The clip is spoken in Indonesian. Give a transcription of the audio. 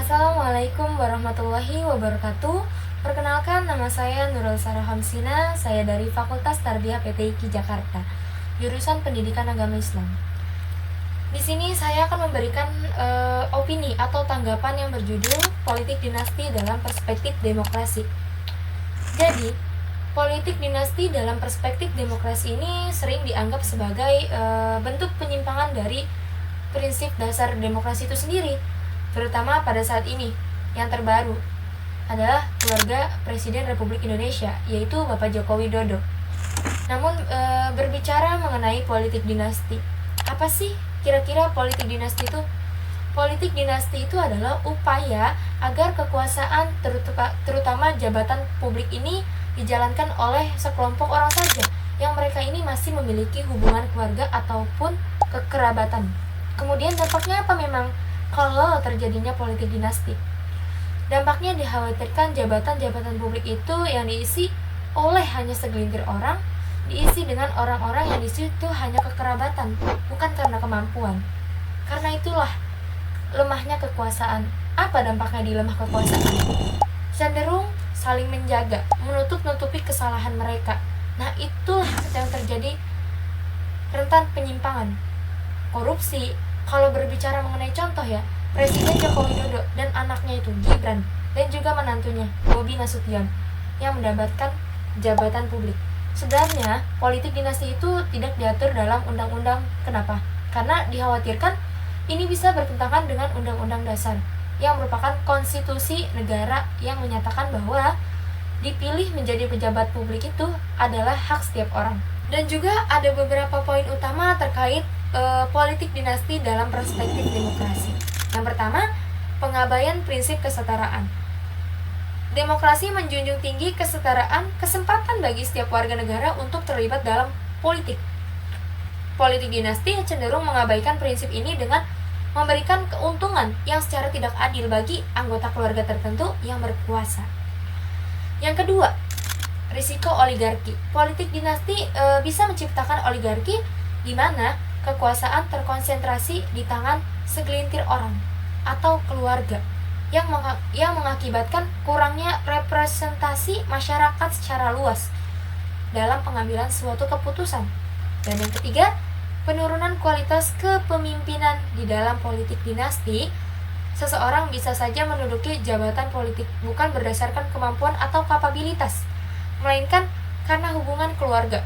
Assalamualaikum warahmatullahi wabarakatuh. Perkenalkan, nama saya Nurul Sarah Hamsina. Saya dari Fakultas Tarbiyah PTIQ Jakarta, jurusan Pendidikan Agama Islam. Di sini saya akan memberikan opini atau tanggapan yang berjudul Politik Dinasti dalam Perspektif Demokrasi. Jadi, politik dinasti dalam perspektif demokrasi ini sering dianggap sebagai bentuk penyimpangan dari prinsip dasar demokrasi itu sendiri, terutama pada saat ini. Yang terbaru adalah keluarga Presiden Republik Indonesia, yaitu Bapak Joko Widodo. Namun berbicara mengenai politik dinasti, apa sih kira-kira politik dinasti itu? Politik dinasti itu adalah upaya agar kekuasaan, terutama jabatan publik ini, dijalankan oleh sekelompok orang saja, yang mereka ini masih memiliki hubungan keluarga ataupun kekerabatan. Kemudian dampaknya apa memang kalau terjadinya politik dinasti? Dampaknya dikhawatirkan jabatan-jabatan publik itu yang diisi oleh hanya segelintir orang, diisi dengan orang-orang yang di situ hanya kekerabatan, bukan karena kemampuan. Karena itulah lemahnya kekuasaan. Apa dampaknya di lemah kekuasaan? Cenderung saling menjaga, menutup-nutupi kesalahan mereka. Nah, itulah yang terjadi rentan penyimpangan, korupsi. Kalau berbicara mengenai contoh ya, Presiden Joko Widodo dan anaknya itu Gibran, dan juga menantunya Bobi Nasution yang mendapatkan jabatan publik. Sebenarnya politik dinasti itu tidak diatur dalam undang-undang. Kenapa? Karena dikhawatirkan ini bisa bertentangan dengan undang-undang dasar yang merupakan konstitusi negara yang menyatakan bahwa dipilih menjadi pejabat publik itu adalah hak setiap orang. Dan juga ada beberapa poin utama terkait politik dinasti dalam perspektif demokrasi. Yang pertama, pengabaian prinsip kesetaraan. Demokrasi menjunjung tinggi kesetaraan, kesempatan bagi setiap warga negara untuk terlibat dalam politik. Politik dinasti cenderung mengabaikan prinsip ini dengan memberikan keuntungan yang secara tidak adil bagi anggota keluarga tertentu yang berkuasa. Yang kedua, risiko oligarki. Politik dinasti bisa menciptakan oligarki di mana kekuasaan terkonsentrasi di tangan segelintir orang atau keluarga yang mengakibatkan kurangnya representasi masyarakat secara luas dalam pengambilan suatu keputusan. Dan yang ketiga, penurunan kualitas kepemimpinan. Di dalam politik dinasti, seseorang bisa saja menduduki jabatan politik bukan berdasarkan kemampuan atau kapabilitas, melainkan karena hubungan keluarga,